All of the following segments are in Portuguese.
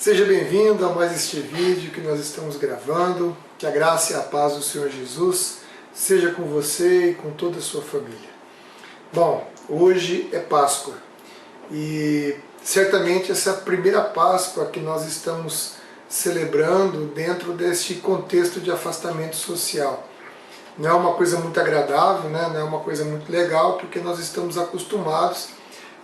Seja bem-vindo a mais este vídeo que nós estamos gravando. Que a graça e a paz do Senhor Jesus seja com você e com toda a sua família. Bom, hoje é Páscoa e certamente essa é a primeira Páscoa que nós estamos celebrando dentro deste contexto de afastamento social. Não é uma coisa muito agradável, né? Não é uma coisa muito legal, porque nós estamos acostumados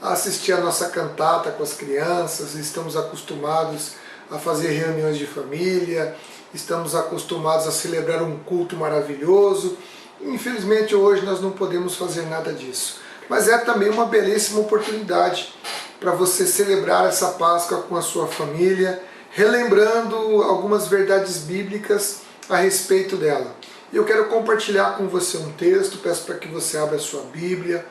a assistir a nossa cantata com as crianças, estamos acostumados a fazer reuniões de família, estamos acostumados a celebrar um culto maravilhoso. Infelizmente hoje nós não podemos fazer nada disso. Mas é também uma belíssima oportunidade para você celebrar essa Páscoa com a sua família, relembrando algumas verdades bíblicas a respeito dela. Eu quero compartilhar com você um texto, peço para que você abra a sua Bíblia,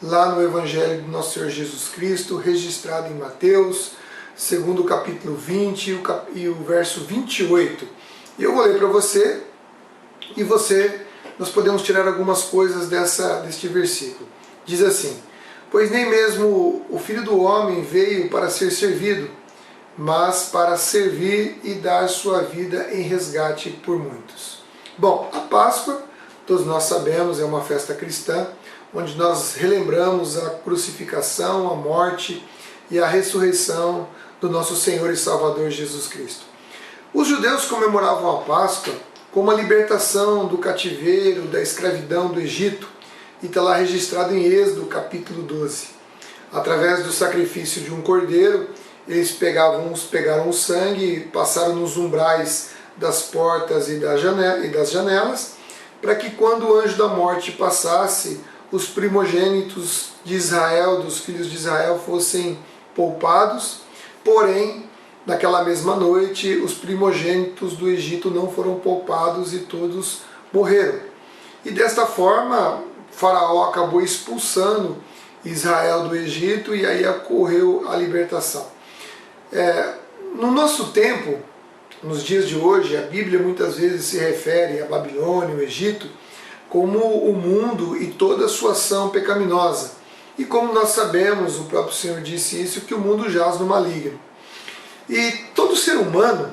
lá no Evangelho do Nosso Senhor Jesus Cristo, registrado em Mateus, segundo o capítulo 20 e o verso 28. E eu vou ler para você, e nós podemos tirar algumas coisas deste versículo. Diz assim: pois nem mesmo o Filho do Homem veio para ser servido, mas para servir e dar sua vida em resgate por muitos. Bom, a Páscoa, todos nós sabemos, é uma festa cristã, onde nós relembramos a crucificação, a morte e a ressurreição do nosso Senhor e Salvador Jesus Cristo. Os judeus comemoravam a Páscoa como a libertação do cativeiro, da escravidão do Egito, e está lá registrado em Êxodo, capítulo 12. Através do sacrifício de um cordeiro, eles pegaram o sangue, passaram nos umbrais das portas e das janelas, para que quando o anjo da morte passasse, os primogênitos de Israel, dos filhos de Israel, fossem poupados. Porém, naquela mesma noite, os primogênitos do Egito não foram poupados e todos morreram. E desta forma, Faraó acabou expulsando Israel do Egito e aí ocorreu a libertação. No nosso tempo, nos dias de hoje, a Bíblia muitas vezes se refere à Babilônia, o Egito, como o mundo e toda a sua ação pecaminosa. E como nós sabemos, o próprio Senhor disse isso, que o mundo jaz no maligno. E todo ser humano,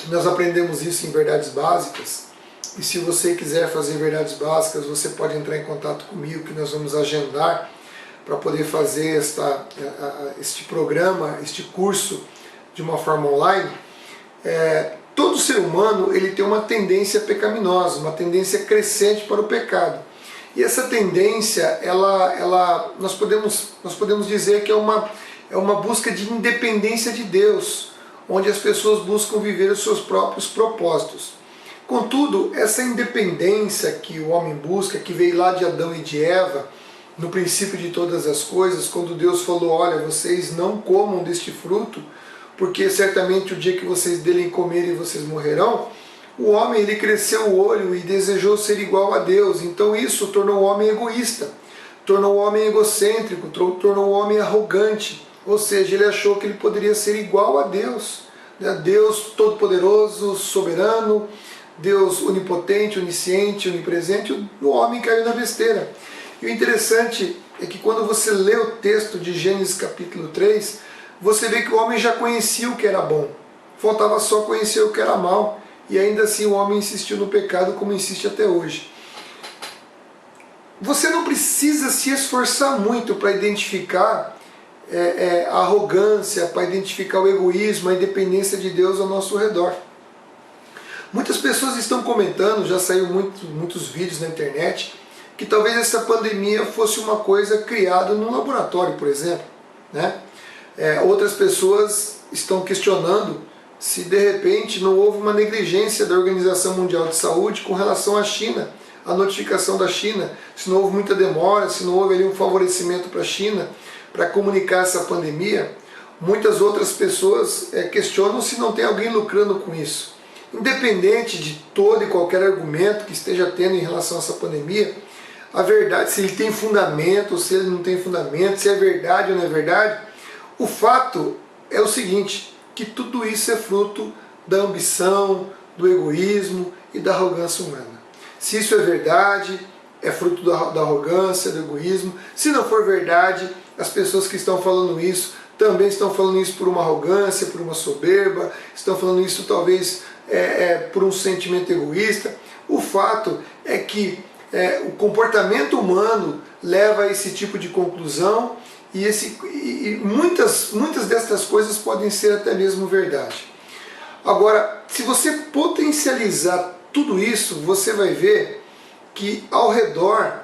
nós aprendemos isso em Verdades Básicas, e se você quiser fazer Verdades Básicas, você pode entrar em contato comigo, que nós vamos agendar para poder fazer este programa, este curso de uma forma online. Todo ser humano ele tem uma tendência pecaminosa, uma tendência crescente para o pecado. E essa tendência, nós podemos dizer que é uma busca de independência de Deus, onde as pessoas buscam viver os seus próprios propósitos. Contudo, essa independência que o homem busca, que veio lá de Adão e de Eva, no princípio de todas as coisas, quando Deus falou: olha, vocês não comam deste fruto, porque certamente o dia que vocês dele comerem vocês morrerão. O homem ele cresceu o olho e desejou ser igual a Deus, então isso tornou o homem egoísta, tornou o homem egocêntrico, tornou o homem arrogante, ou seja, ele achou que ele poderia ser igual a Deus, né? Deus todo-poderoso, soberano, Deus onipotente, onisciente, onipresente. O homem caiu na besteira. E o interessante é que quando você lê o texto de Gênesis capítulo 3, você vê que o homem já conhecia o que era bom, faltava só conhecer o que era mal, e ainda assim o homem insistiu no pecado como insiste até hoje. Você não precisa se esforçar muito para identificar a arrogância, para identificar o egoísmo, a independência de Deus ao nosso redor. Muitas pessoas estão comentando, já saiu muitos vídeos na internet, que talvez essa pandemia fosse uma coisa criada num laboratório, por exemplo, né? Outras pessoas estão questionando se de repente não houve uma negligência da Organização Mundial de Saúde com relação à China, a notificação da China, se não houve muita demora, se não houve ali um favorecimento para a China para comunicar essa pandemia. Muitas outras pessoas questionam se não tem alguém lucrando com isso. Independente de todo e qualquer argumento que esteja tendo em relação a essa pandemia, a verdade, se ele tem fundamento ou se ele não tem fundamento, se é verdade ou não é verdade, o fato é o seguinte, que tudo isso é fruto da ambição, do egoísmo e da arrogância humana. Se isso é verdade, é fruto da arrogância, do egoísmo. Se não for verdade, as pessoas que estão falando isso também estão falando isso por uma arrogância, por uma soberba, estão falando isso talvez por um sentimento egoísta. O fato é que o comportamento humano leva a esse tipo de conclusão e muitas destas coisas podem ser até mesmo verdade. Agora, se você potencializar tudo isso, você vai ver que ao redor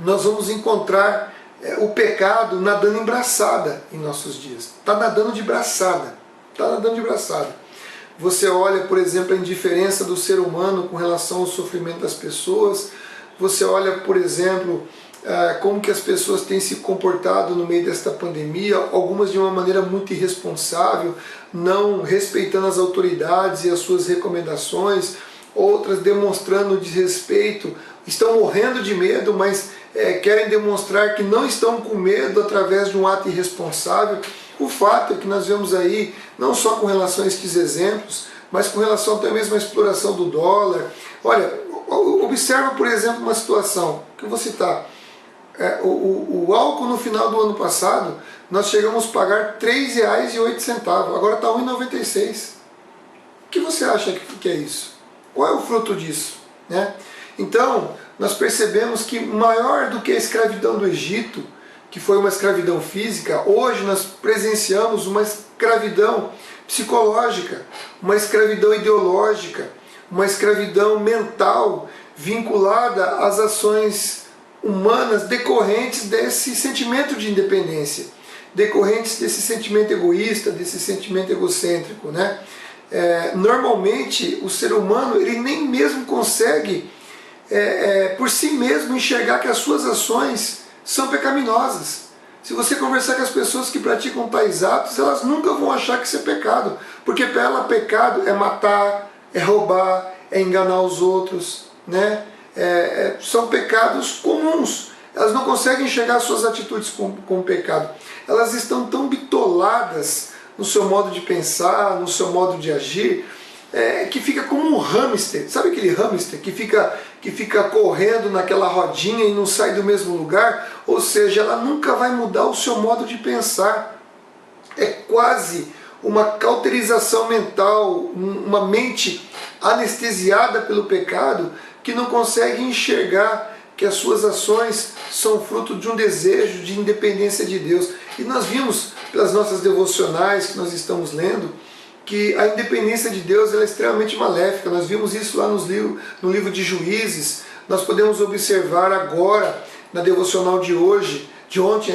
nós vamos encontrar o pecado nadando em braçada em nossos dias. Está nadando de braçada. Está nadando de braçada. Você olha, por exemplo, a indiferença do ser humano com relação ao sofrimento das pessoas. Você olha, por exemplo, como que as pessoas têm se comportado no meio desta pandemia, algumas de uma maneira muito irresponsável, não respeitando as autoridades e as suas recomendações, outras demonstrando desrespeito, estão morrendo de medo, mas querem demonstrar que não estão com medo através de um ato irresponsável. O fato é que nós vemos aí, não só com relação a estes exemplos, mas com relação até mesmo à exploração do dólar. Olha, observa, por exemplo, uma situação que eu vou citar. O álcool no final do ano passado, nós chegamos a pagar R$ 3,08, agora está R$ 1,96. O que você acha que é isso? Qual é o fruto disso? Né? Então, nós percebemos que maior do que a escravidão do Egito, que foi uma escravidão física, hoje nós presenciamos uma escravidão psicológica, uma escravidão ideológica, uma escravidão mental vinculada às ações humanas decorrentes desse sentimento de independência, decorrentes desse sentimento egoísta, desse sentimento egocêntrico, né? Normalmente o ser humano ele nem mesmo consegue por si mesmo enxergar que as suas ações são pecaminosas. Se você conversar com as pessoas que praticam tais atos, elas nunca vão achar que isso é pecado, porque para ela pecado é matar, é roubar, é enganar os outros, né? São pecados comuns. Elas não conseguem enxergar as suas atitudes como pecado. Elas estão tão bitoladas no seu modo de pensar, no seu modo de agir, que fica como um hamster. Sabe aquele hamster que fica correndo naquela rodinha e não sai do mesmo lugar? Ou seja, ela nunca vai mudar o seu modo de pensar. É quase uma cauterização mental, uma mente anestesiada pelo pecado, que não consegue enxergar que as suas ações são fruto de um desejo de independência de Deus. E nós vimos pelas nossas devocionais que nós estamos lendo, que a independência de Deus ela é extremamente maléfica. Nós vimos isso lá no livro de Juízes. Nós podemos observar agora, na devocional de hoje, de ontem,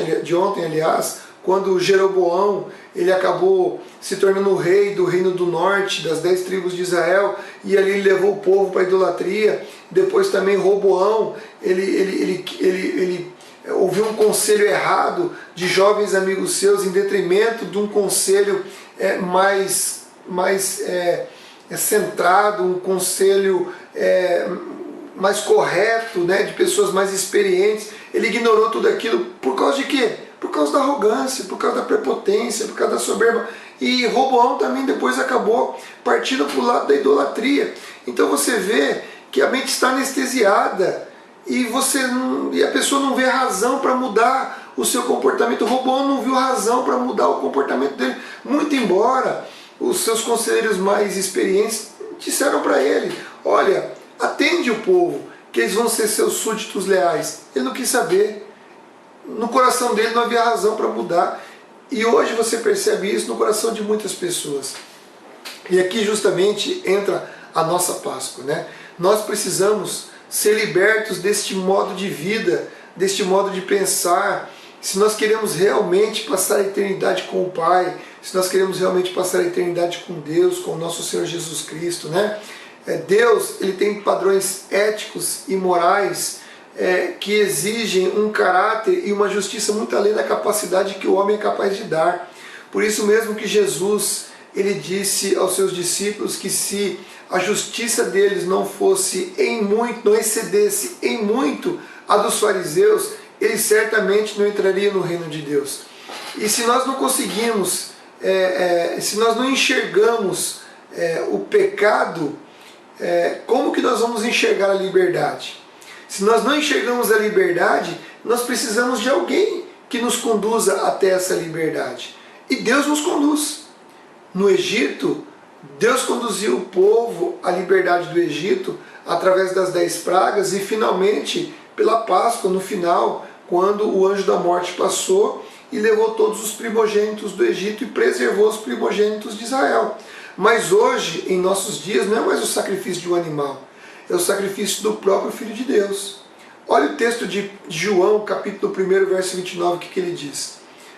aliás, quando Jeroboão ele acabou se tornando o rei do reino do norte, das 10 tribos de Israel, e ali ele levou o povo para a idolatria. Depois também Roboão, ele ouviu um conselho errado de jovens amigos seus, em detrimento de um conselho mais centrado, um conselho mais correto, né, de pessoas mais experientes. Ele ignorou tudo aquilo por causa de quê? Por causa da arrogância, por causa da prepotência, por causa da soberba. E Roboão também depois acabou partindo para o lado da idolatria. Então você vê que a mente está anestesiada e a pessoa não vê razão para mudar o seu comportamento. Roboão não viu razão para mudar o comportamento dele, muito embora os seus conselheiros mais experientes disseram para ele: olha, atende o povo, que eles vão ser seus súditos leais. Ele não quis saber. No coração dele não havia razão para mudar. E hoje você percebe isso no coração de muitas pessoas. E aqui justamente entra a nossa Páscoa, né? Nós precisamos ser libertos deste modo de vida, deste modo de pensar. Se nós queremos realmente passar a eternidade com o Pai, se nós queremos realmente passar a eternidade com Deus, com o nosso Senhor Jesus Cristo, né? Deus ele tem padrões éticos e morais que exigem um caráter e uma justiça muito além da capacidade que o homem é capaz de dar. Por isso mesmo que Jesus ele disse aos seus discípulos que se a justiça deles não fosse em muito, não excedesse em muito a dos fariseus, eles certamente não entrariam no reino de Deus. E se nós não conseguimos, se nós não enxergamos o pecado, como que nós vamos enxergar a liberdade? Se nós não enxergamos a liberdade, nós precisamos de alguém que nos conduza até essa liberdade. E Deus nos conduz. No Egito, Deus conduziu o povo à liberdade do Egito através das 10 pragas e finalmente pela Páscoa, no final, quando o anjo da morte passou e levou todos os primogênitos do Egito e preservou os primogênitos de Israel. Mas hoje, em nossos dias, não é mais o sacrifício de um animal, é o sacrifício do próprio Filho de Deus. Olha o texto de João, capítulo 1, verso 29, o que ele diz.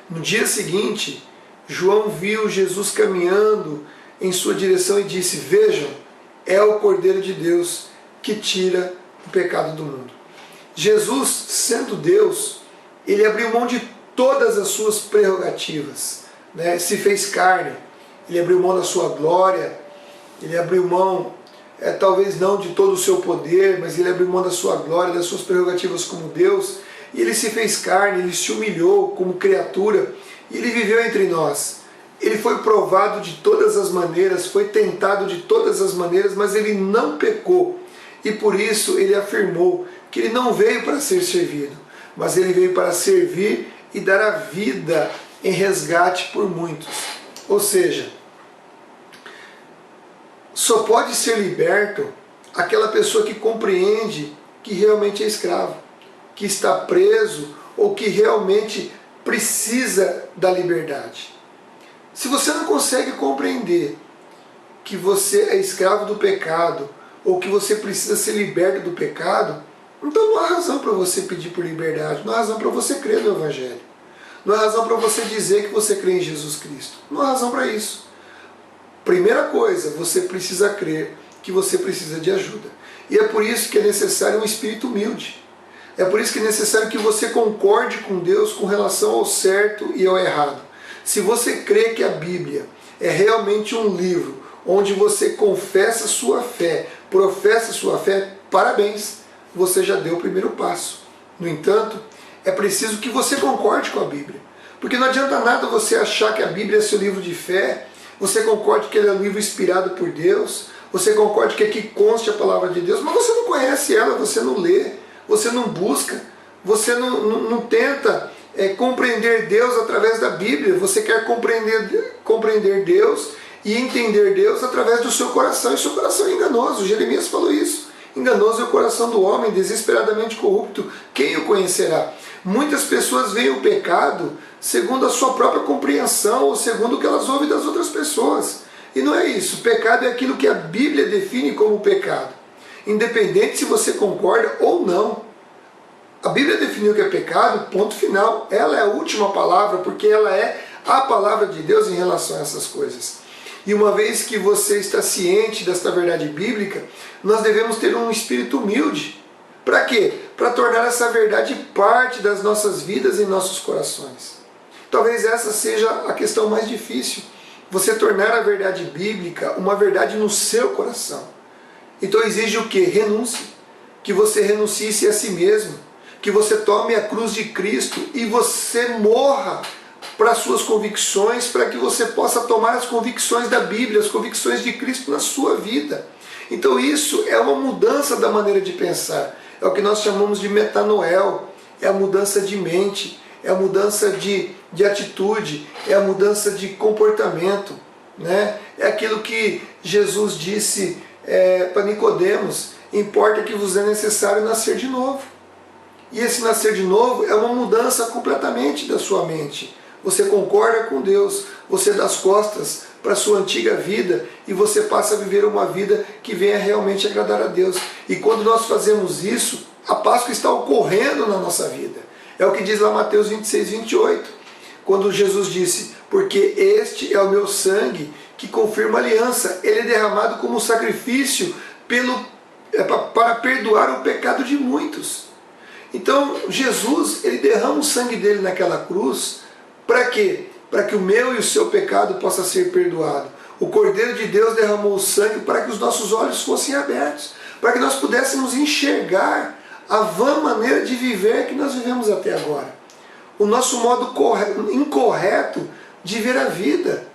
No dia seguinte, João viu Jesus caminhando em sua direção e disse: vejam, é o Cordeiro de Deus que tira o pecado do mundo. Jesus, sendo Deus, ele abriu mão de todas as suas prerrogativas, né? Se fez carne, ele abriu mão da sua glória, ele abriu mão, talvez não de todo o seu poder, mas ele abriu mão da sua glória, das suas prerrogativas como Deus, e ele se fez carne, ele se humilhou como criatura, e ele viveu entre nós. Ele foi provado de todas as maneiras, foi tentado de todas as maneiras, mas ele não pecou. E por isso ele afirmou que ele não veio para ser servido, mas ele veio para servir e dar a vida em resgate por muitos. Ou seja, só pode ser liberto aquela pessoa que compreende que realmente é escravo, que está preso ou que realmente precisa da liberdade. Se você não consegue compreender que você é escravo do pecado ou que você precisa ser liberto do pecado, então não há razão para você pedir por liberdade, não há razão para você crer no Evangelho, não há razão para você dizer que você crê em Jesus Cristo, não há razão para isso. Primeira coisa, você precisa crer que você precisa de ajuda. E é por isso que é necessário um espírito humilde. É por isso que é necessário que você concorde com Deus com relação ao certo e ao errado. Se você crê que a Bíblia é realmente um livro onde você confessa sua fé, professa sua fé, parabéns, você já deu o primeiro passo. No entanto, é preciso que você concorde com a Bíblia. Porque não adianta nada você achar que a Bíblia é seu livro de fé, você concorde que ele é um livro inspirado por Deus, você concorde que aqui conste a palavra de Deus, mas você não conhece ela, você não lê, você não busca, você não tenta compreender Deus através da Bíblia, você quer compreender Deus e entender Deus através do seu coração, e seu coração é enganoso. Jeremias falou isso. Enganoso é o coração do homem, desesperadamente corrupto, quem o conhecerá? Muitas pessoas veem o pecado segundo a sua própria compreensão ou segundo o que elas ouvem das outras pessoas. E não é isso. O pecado é aquilo que a Bíblia define como pecado, independente se você concorda ou não. A Bíblia definiu que é pecado, ponto final. Ela é a última palavra, porque ela é a palavra de Deus em relação a essas coisas. E uma vez que você está ciente desta verdade bíblica, nós devemos ter um espírito humilde. Para quê? Para tornar essa verdade parte das nossas vidas e nossos corações. Talvez essa seja a questão mais difícil. Você tornar a verdade bíblica uma verdade no seu coração. Então exige o quê? Renúncia. Que você renuncie a si mesmo. Que você tome a cruz de Cristo e você morra para as suas convicções, para que você possa tomar as convicções da Bíblia, as convicções de Cristo na sua vida. Então isso é uma mudança da maneira de pensar. É o que nós chamamos de metanoel, é a mudança de mente, é a mudança de atitude, é a mudança de comportamento, né? É aquilo que Jesus disse para Nicodemos: importa que vos é necessário nascer de novo. E esse nascer de novo é uma mudança completamente da sua mente. Você concorda com Deus, você dá as costas para a sua antiga vida e você passa a viver uma vida que venha realmente agradar a Deus. E quando nós fazemos isso, a Páscoa está ocorrendo na nossa vida. É o que diz lá Mateus 26, 28, quando Jesus disse: porque este é o meu sangue que confirma a aliança, ele é derramado como sacrifício para perdoar o pecado de muitos. Então Jesus, ele derrama o sangue dele naquela cruz, para quê? Para que o meu e o seu pecado possa ser perdoado. O Cordeiro de Deus derramou o sangue para que os nossos olhos fossem abertos, para que nós pudéssemos enxergar a vã maneira de viver que nós vivemos até agora. O nosso modo incorreto de ver a vida,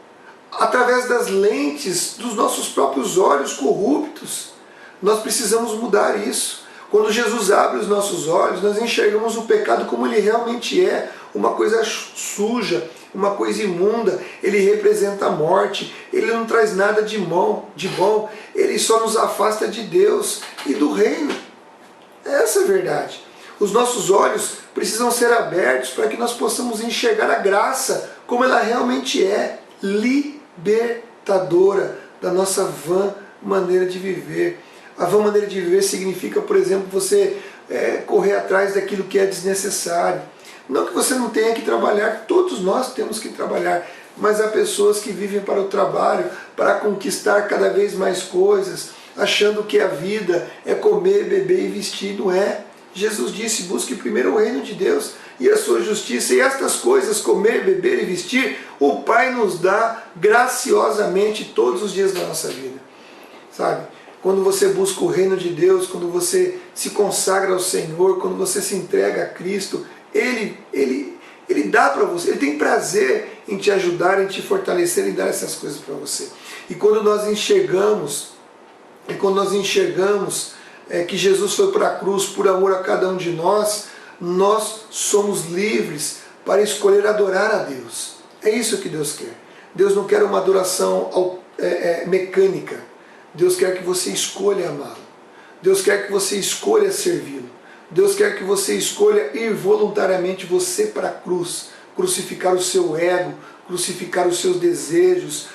através das lentes dos nossos próprios olhos corruptos. Nós precisamos mudar isso. Quando Jesus abre os nossos olhos, nós enxergamos o pecado como ele realmente é, uma coisa suja, uma coisa imunda. Ele representa a morte, ele não traz nada de bom, ele só nos afasta de Deus e do reino. Essa é a verdade. Os nossos olhos precisam ser abertos para que nós possamos enxergar a graça como ela realmente é, libertadora da nossa vã maneira de viver. A vã maneira de viver significa, por exemplo, você correr atrás daquilo que é desnecessário. Não que você não tenha que trabalhar, todos nós temos que trabalhar, mas há pessoas que vivem para o trabalho, para conquistar cada vez mais coisas, achando que a vida é comer, beber e vestir. Não é. Jesus disse: busque primeiro o reino de Deus e a sua justiça, e estas coisas, comer, beber e vestir, o Pai nos dá graciosamente todos os dias da nossa vida. Sabe? Quando você busca o reino de Deus, quando você se consagra ao Senhor, quando você se entrega a Cristo, Ele dá para você, Ele tem prazer em te ajudar, em te fortalecer, em dar essas coisas para você. E quando nós enxergamos que Jesus foi para a cruz por amor a cada um de nós, nós somos livres para escolher adorar a Deus. É isso que Deus quer. Deus não quer uma adoração mecânica. Deus quer que você escolha amá-lo. Deus quer que você escolha servi-lo. Deus quer que você escolha ir voluntariamente você para a cruz, crucificar o seu ego, crucificar os seus desejos,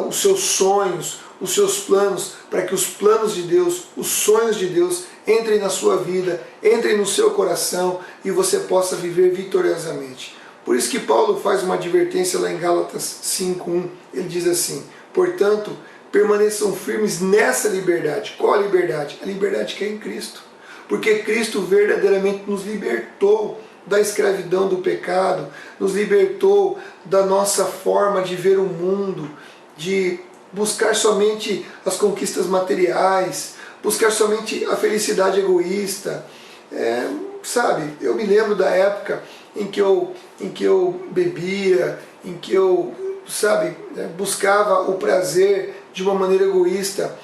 os seus sonhos, os seus planos, para que os planos de Deus, os sonhos de Deus entrem na sua vida, entrem no seu coração e você possa viver vitoriosamente. Por isso que Paulo faz uma advertência lá em Gálatas 5:1. Ele diz assim: portanto, permaneçam firmes nessa liberdade. Qual a liberdade? A liberdade que é em Cristo. Porque Cristo verdadeiramente nos libertou da escravidão do pecado, nos libertou da nossa forma de ver o mundo, de buscar somente as conquistas materiais, buscar somente a felicidade egoísta. Sabe, eu me lembro da época em que eu bebia, em que eu, buscava o prazer de uma maneira egoísta,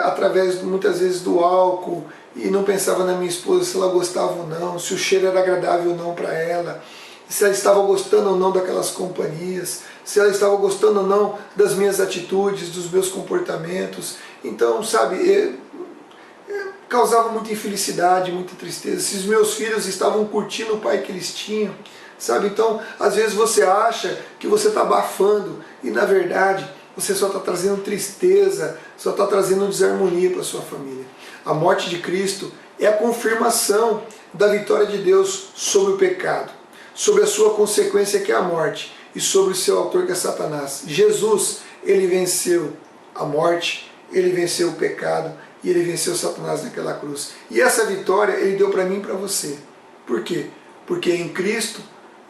através muitas vezes do álcool, e não pensava na minha esposa se ela gostava ou não, se o cheiro era agradável ou não para ela, se ela estava gostando ou não daquelas companhias, se ela estava gostando ou não das minhas atitudes, dos meus comportamentos. Então, causava muita infelicidade, muita tristeza. Se os meus filhos estavam curtindo o pai que eles tinham, então às vezes você acha que você está abafando, e na verdade você só está trazendo tristeza, só está trazendo desarmonia para a sua família. A morte de Cristo é a confirmação da vitória de Deus sobre o pecado, sobre a sua consequência, que é a morte, e sobre o seu autor, que é Satanás. Jesus, ele venceu a morte, ele venceu o pecado, e ele venceu Satanás naquela cruz. E essa vitória ele deu para mim e para você. Por quê? Porque em Cristo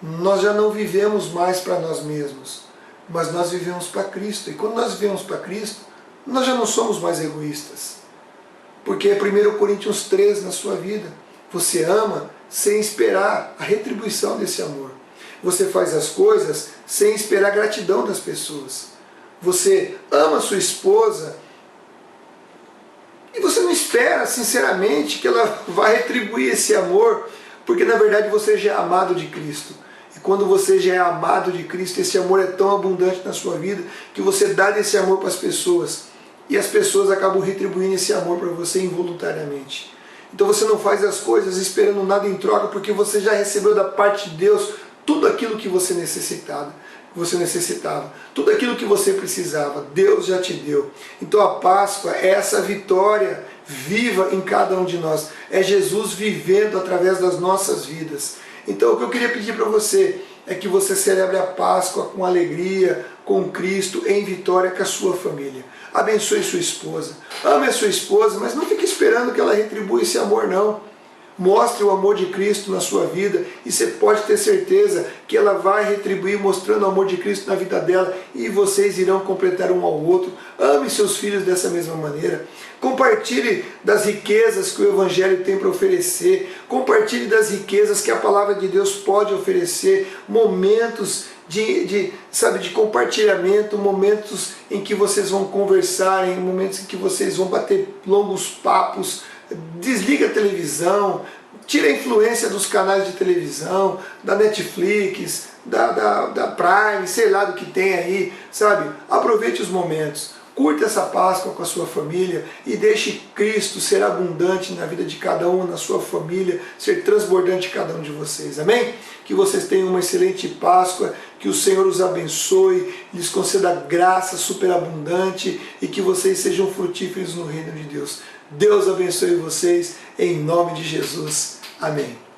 nós já não vivemos mais para nós mesmos, mas nós vivemos para Cristo. E quando nós vivemos para Cristo, nós já não somos mais egoístas. Porque é 1 Coríntios 3 na sua vida. Você ama sem esperar a retribuição desse amor. Você faz as coisas sem esperar a gratidão das pessoas. Você ama a sua esposa e você não espera sinceramente que ela vai retribuir esse amor, porque na verdade você já é amado de Cristo. E quando você já é amado de Cristo, esse amor é tão abundante na sua vida que você dá esse amor para as pessoas. E as pessoas acabam retribuindo esse amor para você involuntariamente. Então você não faz as coisas esperando nada em troca, porque você já recebeu da parte de Deus tudo aquilo que você necessitava. Tudo aquilo que você precisava, Deus já te deu. Então a Páscoa é essa vitória viva em cada um de nós. É Jesus vivendo através das nossas vidas. Então o que eu queria pedir para você é que você celebre a Páscoa com alegria, com Cristo, em vitória com a sua família. Abençoe sua esposa, ame a sua esposa, mas não fique esperando que ela retribua esse amor, não. Mostre o amor de Cristo na sua vida e você pode ter certeza que ela vai retribuir mostrando o amor de Cristo na vida dela, e vocês irão completar um ao outro. Ame seus filhos dessa mesma maneira. Compartilhe das riquezas que o Evangelho tem para oferecer. Compartilhe das riquezas que a palavra de Deus pode oferecer. Momentos sabe, de compartilhamento, momentos em que vocês vão conversarem, momentos em que vocês vão bater longos papos. Desliga a televisão, tira a influência dos canais de televisão, da Netflix, da Prime, sei lá do que tem aí, sabe? Aproveite os momentos. Curta essa Páscoa com a sua família e deixe Cristo ser abundante na vida de cada um, na sua família, ser transbordante em cada um de vocês. Amém? Que vocês tenham uma excelente Páscoa, que o Senhor os abençoe, lhes conceda graça superabundante e que vocês sejam frutíferos no reino de Deus. Deus abençoe vocês, em nome de Jesus. Amém.